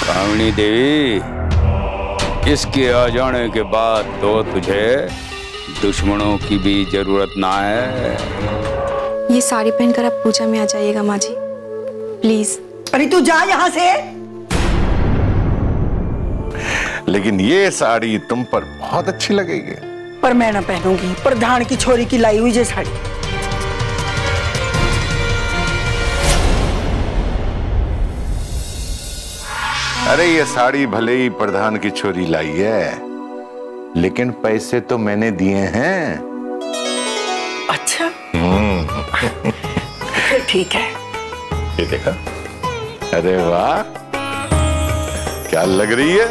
कामिनी देवी, इसके आ जाने के बाद तो तुझे दुश्मनों की भी जरूरत ना है। ये साड़ी पहनकर आप पूजा में आ जाइएगा माँ जी, प्लीज। अरे तू जा यहाँ से। लेकिन ये साड़ी तुम पर बहुत अच्छी लगेगी। पर मैं ना पहनूंगी प्रधान की छोरी की लाई हुई ये साड़ी। अरे ये साड़ी भले ही प्रधान की छोरी लाई है, लेकिन पैसे तो मैंने दिए हैं। अच्छा फिर ठीक है। ये देखा, अरे वाह क्या लग रही है।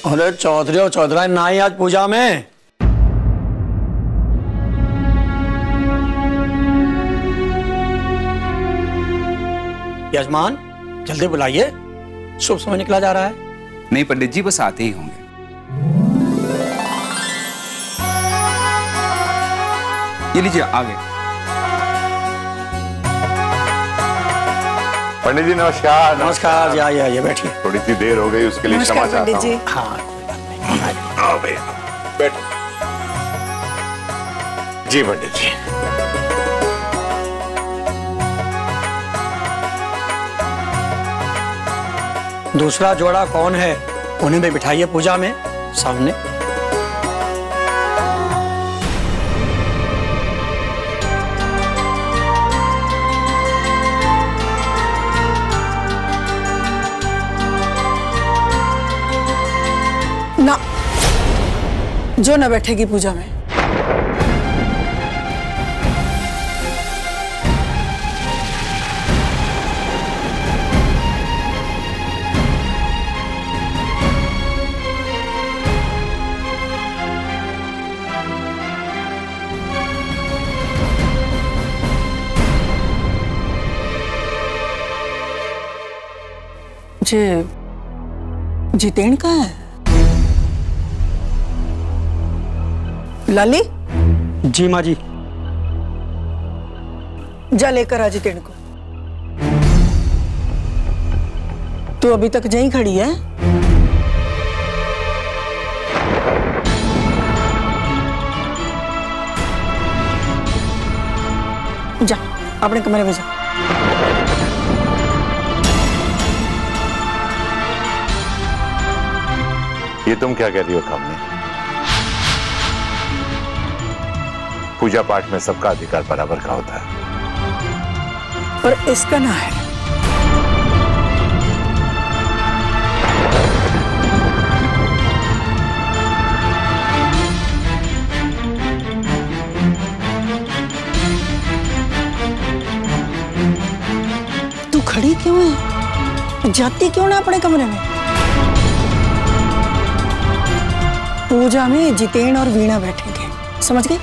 अरे चौधरी और चौधराइन ना ही आज पूजा में। यजमान जल्दी बुलाइए, शुभ समय निकला जा रहा है। नहीं पंडित जी, बस आते ही होंगे। ये लीजिए, आ गए। पंडित जी नमस्कार। नमस्कार जी, आइए आइए बैठिए। थोड़ी सी देर हो गई उसके लिए क्षमा चाहता हूं। जी। हाँ आओ भैया बैठो। जी पंडित जी। दूसरा जोड़ा कौन है, उन्हें भी बिठाइए पूजा में सामने। ना, जो न बैठेगी पूजा में। जितेन कहाँ है? लाली? जी माँ जी। जा लेकर आ जितेन को। तू अभी तक यहीं खड़ी है? जा अपने कमरे में जा। ये तुम क्या कह रही हो कामनी? पूजा पाठ में सबका अधिकार बराबर का होता है, पर इसका ना है। तू खड़ी क्यों है? जाती क्यों ना अपने कमरे में? पूजा में जितेन और वीणा बैठेंगे, समझ गई?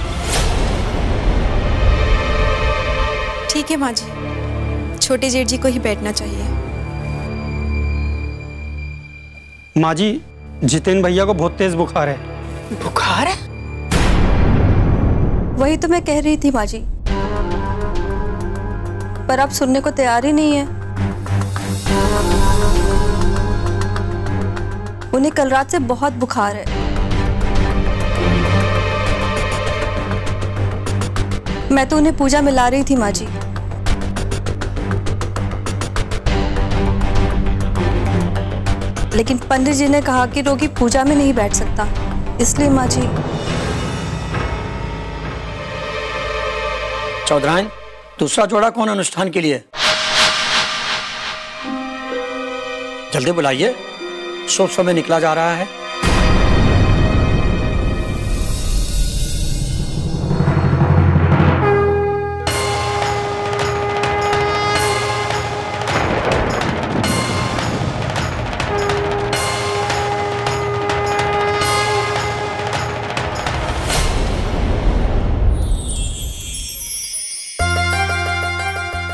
ठीक है माँ जी, छोटे जेठ जी को ही बैठना चाहिए। माँ जी, जितेन भैया को बहुत तेज बुखार है। बुखार है? वही तो मैं कह रही थी माँ जी, पर आप सुनने को तैयार ही नहीं है। उन्हें कल रात से बहुत बुखार है। मैं तो उन्हें पूजा में ला रही थी माँ जी। लेकिन पंडित जी ने कहा कि रोगी पूजा में नहीं बैठ सकता, इसलिए माँ जी। चौधराइन, दूसरा जोड़ा कौन अनुष्ठान के लिए? जल्दी बुलाइए, शुभ समय निकला जा रहा है।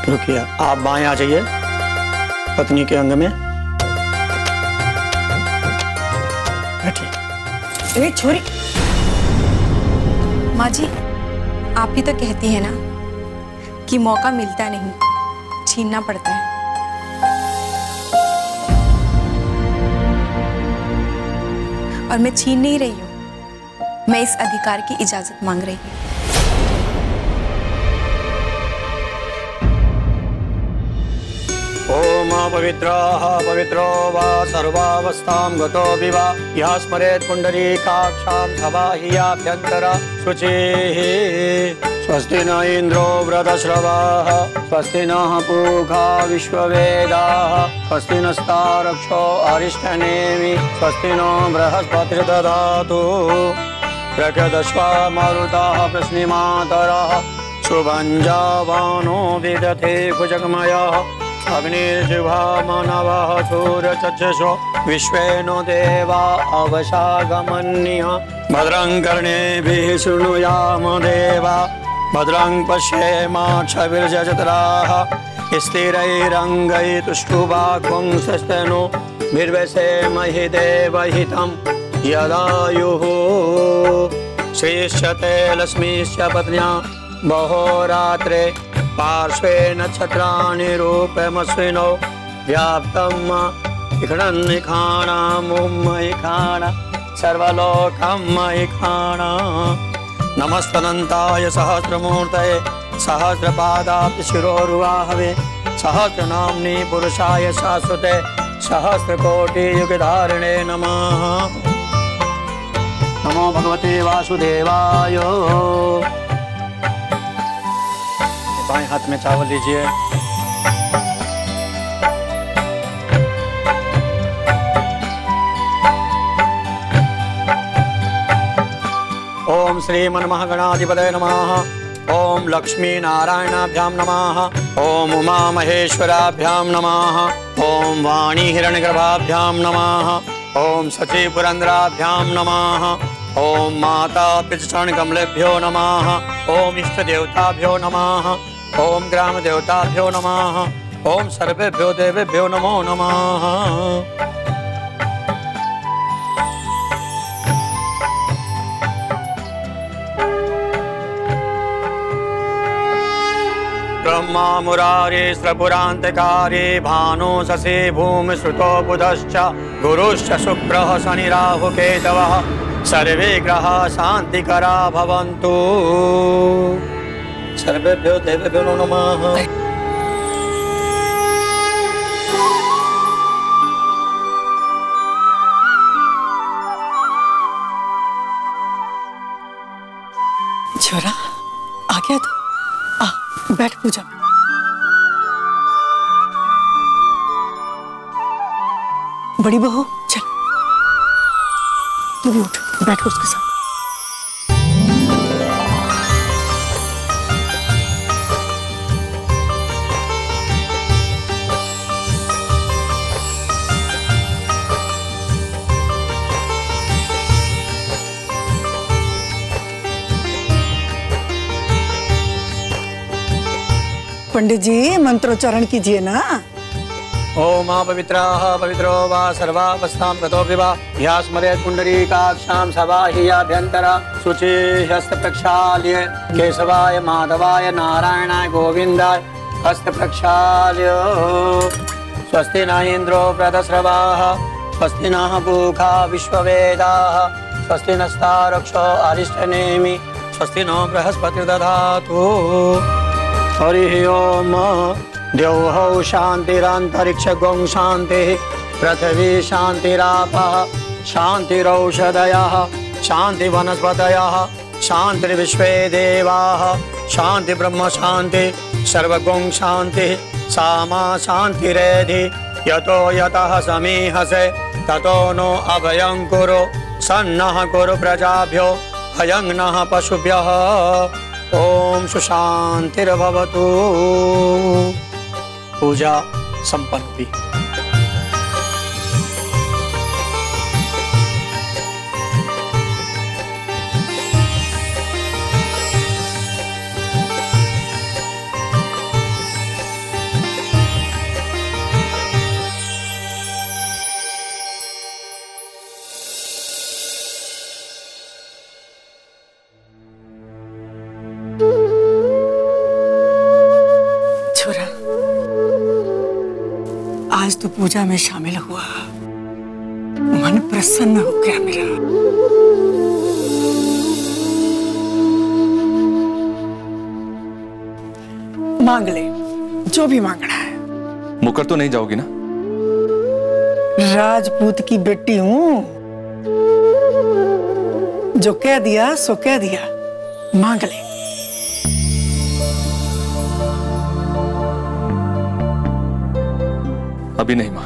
रुकिए, आप बाएं आ जाइए पत्नी के अंग में। ए छोरी, माँ जी, आप ही तो कहती है ना कि मौका मिलता नहीं, छीनना पड़ता है। और मैं छीन नहीं रही हूँ, मैं इस अधिकार की इजाजत मांग रही हूँ। ओम पवित्रः पवित्रो वा सर्वावस्थां गतो विवा यः स्मरेत् पुण्डरीकाक्षां सबाह्याभ्यन्तर शुचिः। स्वस्ति न इन्द्रो वृधश्रवाः स्वस्ति नः पूषा विश्ववेदाः स्वस्ति नस्तारक्षो अरिष्टनेमि स्वस्ति नो बृहस्पतिर्दधातु। प्रकृतश्वा मरुतः प्रश्निमातरः शुभञ्जावानो विदधे भुजगमयः अग्निर्जिह्वा मानवः सूर्यचक्षुषो विश्वेनो देवा अवशागमन्यः। भद्रं कर्णेभिः शृणुयाम देवा भद्रं पश्येमाक्षभिर्यजत्राः स्थिरैरङ्गैस्तुष्टुवाग्वंशस्तनो निर्वसेमहि देवहितं यदायुः। श्रीश्चते लक्ष्मीश्च पत्न्या बहोरात्रे पार्श्वे नक्षत्राणि रूपमश्विनो व्याप्तं इखाण सर्वलोकं इखाण। नमस्तदन्ताय सहस्रमूर्तये सहस्रपादाब्ज शिरोरुवाहवे सहस्रनाम्नि पुरुषाय शाश्वते सहस्रकोटियुगधारिणे नमः। नमो भगवते वासुदेवाय। बाएं हाथ में चावल लीजिए। ओम श्री मनमहागणाधिपतये नमः। ओम लक्ष्मी नारायणाभ्यां नमः। ओम उमा महेश्वराभ्यां नमः। ओम वाणी हिरण्यगर्भाभ्यां नमः। ओम सची पुरंदराभ्यां नमः। ओम माता पितृचरण कमलेभ्यो नमः। ओम इष्ट देवताभ्यो नमः। ओम ग्राम देवताभ्यो नमः। ओम सर्वेभ्यो देवेभ्यो नमो नमः। ब्रह्मा मुरारी स्रपुरांतकारी भानु शशि भूमि श्रुतो बुधश्च गुरुश्च शुक्रः शनि राहु केतवः सर्वे ग्रहा शांतिकरा भवन्तु। सर्वेभ्यो देवेभ्यो नमः। छोरा आ गया तू, आ बैठ पूजा में। बड़ी बहू चल, तू भी उठ, बैठो उसके साथ। पंडित जी मंत्रोच्चारण कीजिए ना। ओम पवित्रः पवित्रो वा सर्वावस्थां गतो विवा यः स्मरेत् पुण्डरीकाक्षां सबाह्याभ्यन्तर शुचिः हस्त प्रक्षाल्य केशवाय माधवाय नारायणाय गोविन्दाय हस्त प्रक्षाल्य। स्वस्ति न इन्द्रो वृधश्रवाः स्वस्ति नः पूषा विश्ववेदाः स्वस्ति नस्तारक्षो अरिष्टनेमि स्वस्ति नो बृहस्पतिर्दधातु। हरिः ओम। द्यौः शान्तिरन्तरिक्षगं शान्तिः पृथिवी शान्तिरापः शान्तिरौषधयः शान्तिवनस्पतयः शान्तिर्विश्वे देवाः शान्तिब्रह्म शान्ति सर्वगं शान्तिः सामा शान्तिरेधि यतो यतः समीहसे ततो नो अभयं कुरु सन्नः कुरु प्रजाभ्यो भयं नः पशुभ्यः। ओम सुशांतिर्भवतु। पूजा संपन्न हुई। आज तो पूजा में शामिल हुआ, मन प्रसन्न हो गया मेरा। मांग ले जो भी मांगना है। मुकर तो नहीं जाओगी ना? राजपूत की बेटी हूं, जो कह दिया सो कह दिया। मांग ले। अभी नहीं मां,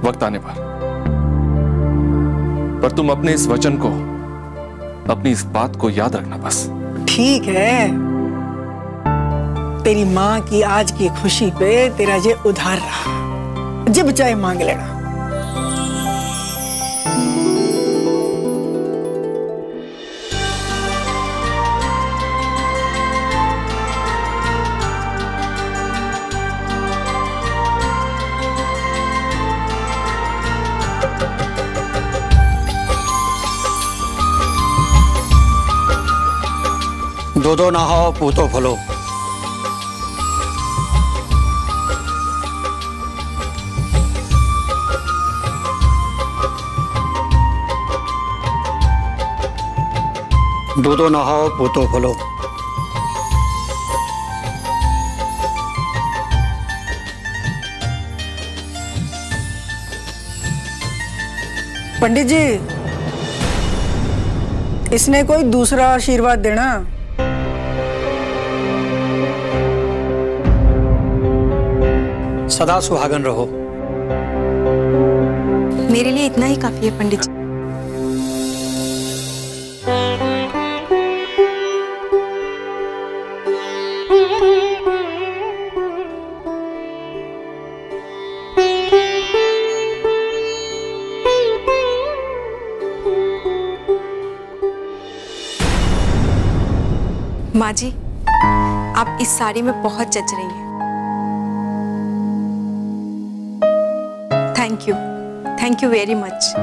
वक्त आने पर तुम अपने इस वचन को, अपनी इस बात को याद रखना बस। ठीक है, तेरी माँ की आज की खुशी पे तेरा ये उधार रहा, जब चाहे मांग लेना। दो नहाओ पूतो फलो। दो नहाओ पूतो फलो। पंडित जी, इसने कोई दूसरा आशीर्वाद देना। सदा सुहागन रहो। मेरे लिए इतना ही काफी है पंडित जी। माँ जी, आप इस साड़ी में बहुत जच रही हैं। Thank you very much.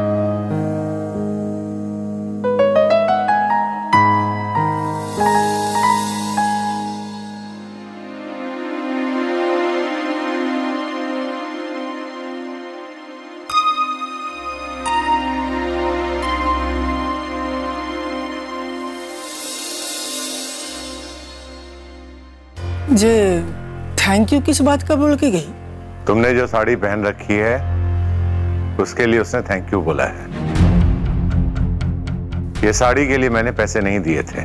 J thank you किस बात का बोल के गई? तुमने जो साड़ी पहन रखी है उसके लिए उसने थैंक यू बोला है। ये साड़ी के लिए मैंने पैसे नहीं दिए थे,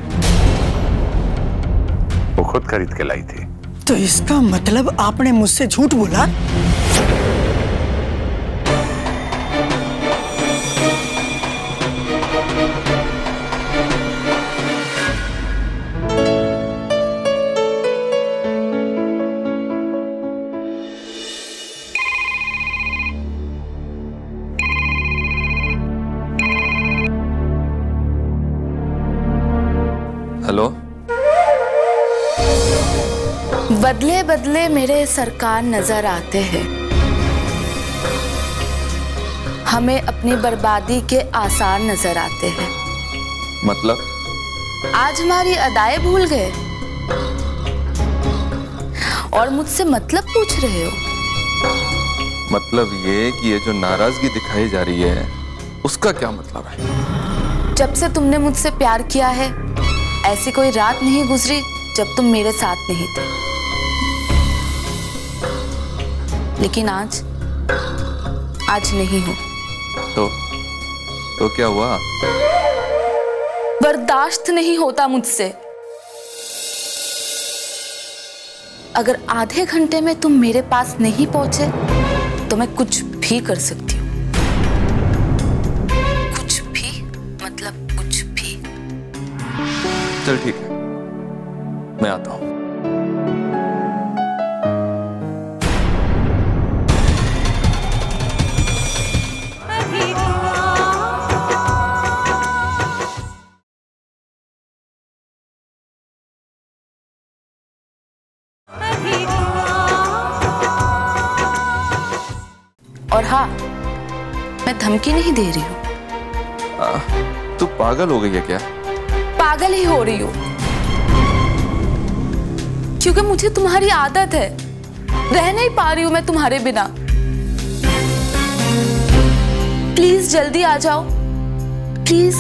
वो खुद खरीद के लाई थी। तो इसका मतलब आपने मुझसे झूठ बोला? हेलो। बदले बदले मेरे सरकार नजर आते हैं, हमें अपनी बर्बादी के आसार नजर आते हैं। मतलब? आज हमारी अदाएं भूल गए और मुझसे मतलब पूछ रहे हो? मतलब ये कि ये जो नाराजगी दिखाई जा रही है उसका क्या मतलब है? जब से तुमने मुझसे प्यार किया है, ऐसी कोई रात नहीं गुजरी जब तुम मेरे साथ नहीं थे। लेकिन आज नहीं हो। तो क्या हुआ? बर्दाश्त नहीं होता मुझसे। अगर आधे घंटे में तुम मेरे पास नहीं पहुंचे तो मैं कुछ भी कर सकती हूँ। कुछ भी मतलब कुछ भी। चल ठीक है, मैं आता हूँ। और हाँ, मैं धमकी नहीं दे रही हूँ। तू पागल हो गई है क्या? पागल ही हो रही हूँ, क्योंकि मुझे तुम्हारी आदत है। रह नहीं पा रही हूँ मैं तुम्हारे बिना। प्लीज जल्दी आ जाओ, प्लीज,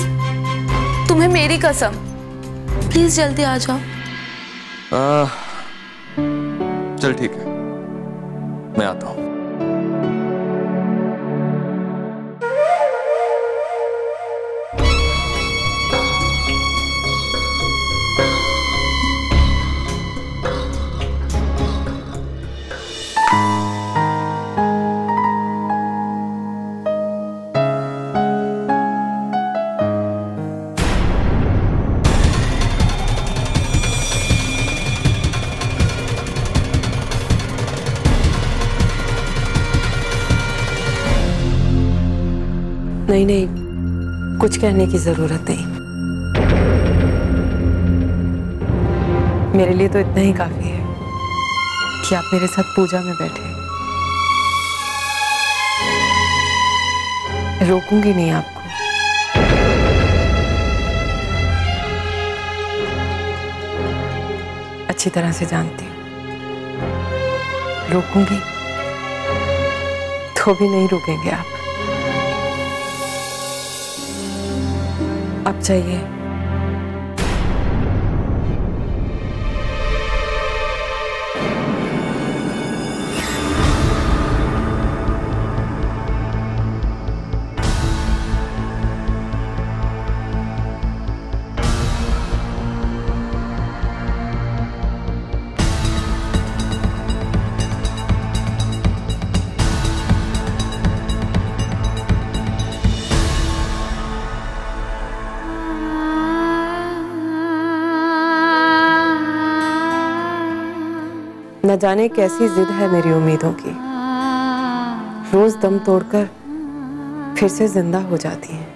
तुम्हें मेरी कसम, प्लीज जल्दी आ जाओ। चल ठीक है, मैं आता हूं। नहीं नहीं, कुछ कहने की जरूरत नहीं। मेरे लिए तो इतना ही काफी है कि आप मेरे साथ पूजा में बैठे। रोकूंगी नहीं आपको। अच्छी तरह से जानती हूँ, रोकूंगी तो भी नहीं रुकेंगे आप। अब चाहिए न जाने कैसी जिद है मेरी उम्मीदों की, रोज दम तोड़कर फिर से जिंदा हो जाती है।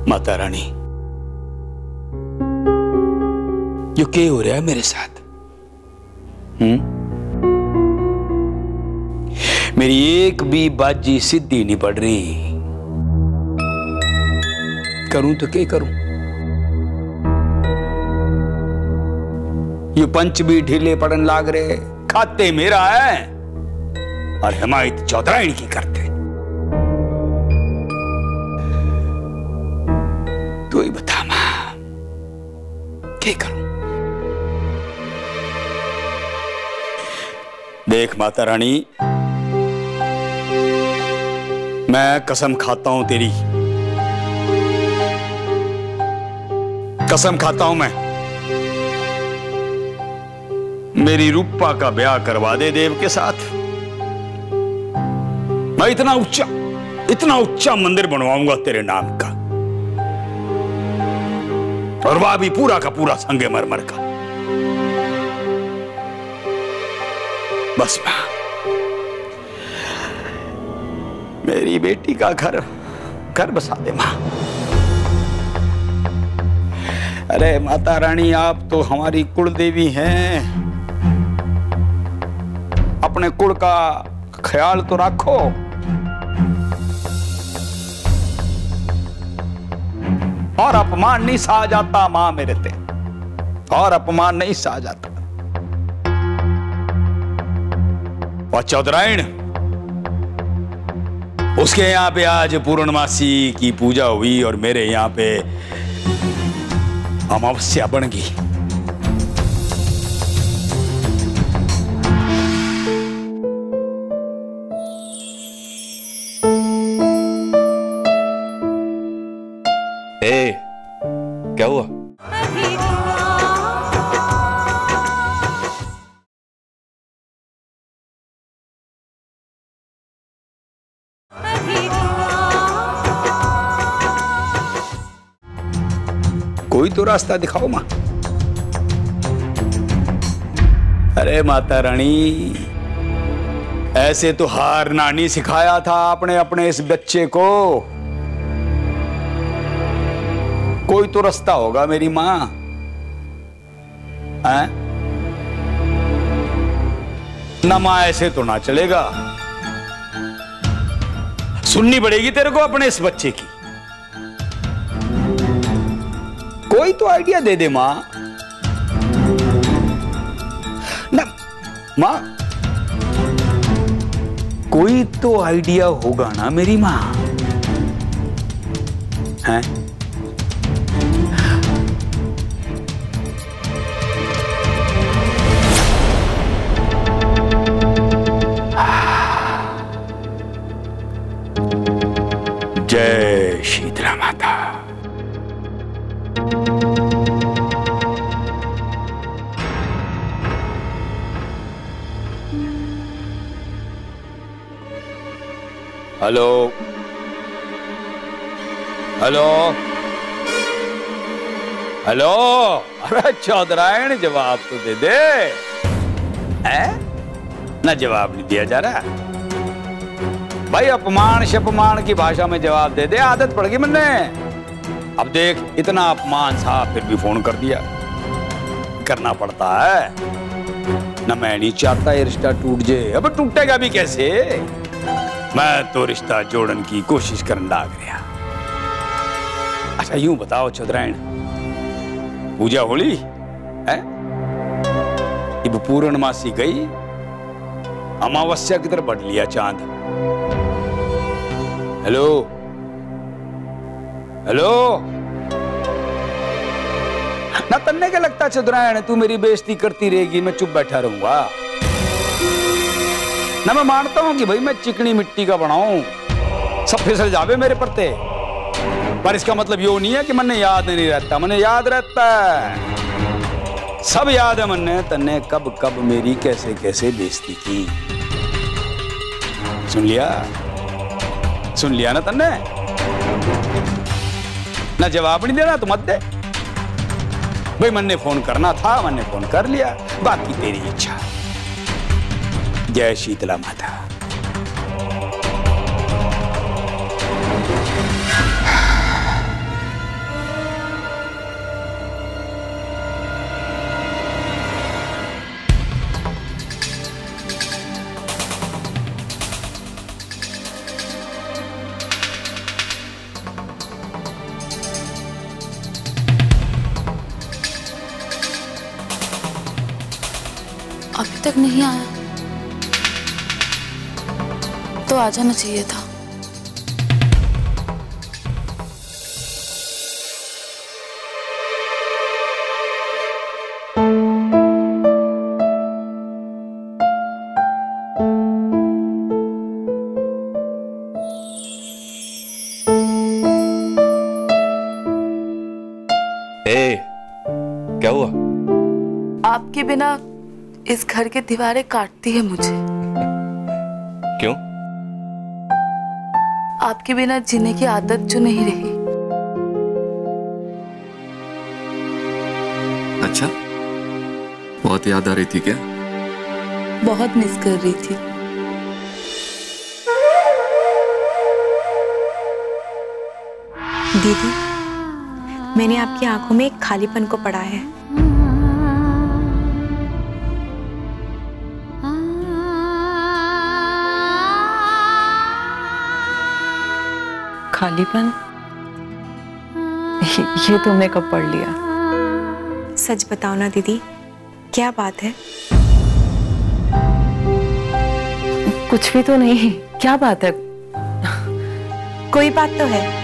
माता रानी, ये क्या हो रहा है मेरे साथ? मेरी एक भी बाजी सिद्धि नहीं पड़ रही। करूं तो क्या करूं? ये पंच भी ढीले पड़न लाग रहे। खाते मेरा है और हिमायत चौधराइन की करते। तू ही बता मां, क्या करूं? देख माता रानी, मैं कसम खाता हूं तेरी, कसम खाता हूं मैं, मेरी रूपा का ब्याह करवा दे देव के साथ। मैं इतना ऊंचा मंदिर बनवाऊंगा तेरे नाम का, और वह भी पूरा का पूरा संगमरमर का। बस मां, मेरी बेटी का घर बसा दे मां। अरे माता रानी, आप तो हमारी कुल देवी हैं, अपने कुल का ख्याल तो रखो। और अपमान नहीं सहा जाता मां मेरे ते, और अपमान नहीं सहा जाता। और चौधराइन, उसके यहां पे आज पूर्णमासी की पूजा हुई और मेरे यहां पे अमावस्या बन गई। क्या हुआ? कोई तो रास्ता दिखाओ मां। अरे माता रानी, ऐसे तो हारना नहीं सिखाया था आपने अपने इस बच्चे को। कोई तो रास्ता होगा मेरी मां, हैं? नमा ऐसे तो ना चलेगा, सुननी पड़ेगी तेरे को अपने इस बच्चे की। कोई तो आइडिया दे दे माँ। ना माँ, कोई तो आइडिया होगा ना मेरी माँ, हैं? जय शीतला माता। हेलो हेलो हेलो, अरे चौधरायण जवाब तो दे दे। हैं? ना जवाब नहीं दिया जा रहा भाई, अपमान शपमान की भाषा में जवाब दे दे, आदत पड़ गई मैंने। अब देख, इतना अपमान था फिर भी फोन कर दिया, करना पड़ता है ना। मैं नहीं चाहता ये रिश्ता टूट जाए, अब टूटेगा भी कैसे, मैं तो रिश्ता जोड़न की कोशिश करने लग गया। अच्छा यूं बताओ चौधरायण, पूजा होली है, अब पूर्णमासी गई, अमावस्या की तरफ बढ़ लिया चांद। हेलो हेलो, ना तन्ने क्या लगता चौधरायण तू मेरी बेइज्जती करती रहेगी, मैं चुप बैठा रहूंगा? ना मैं मानता हूं कि भाई मैं चिकनी मिट्टी का बनाऊं, सब फिसल जावे मेरे परते, पर इसका मतलब यो नहीं है कि मन्ने याद नहीं रहता, मन्ने याद रहता है, सब याद है मन्ने तन्ने कब कब मेरी कैसे कैसे बेइज्जती की। सुन लिया ना तन्ने? ना जवाब नहीं देना तो मत दे भाई, मन्ने फोन करना था, मन्ने फोन कर लिया, बाकी तेरी इच्छा। जय शीतला माता। अभी तक नहीं आया तो आ जाना चाहिए था। क्या हुआ? आपके बिना इस घर की दीवारें काटती है मुझे। क्यों? आपके बिना जीने की आदत जो नहीं रही। अच्छा, बहुत याद आ रही थी क्या? बहुत मिस कर रही थी। दीदी, मैंने आपकी आंखों में एक खालीपन को पढ़ा है। खालीपन? ये तुमने कब पढ़ लिया? सच बताओ ना दीदी, क्या बात है? कुछ भी तो नहीं, क्या बात है? कोई बात तो है।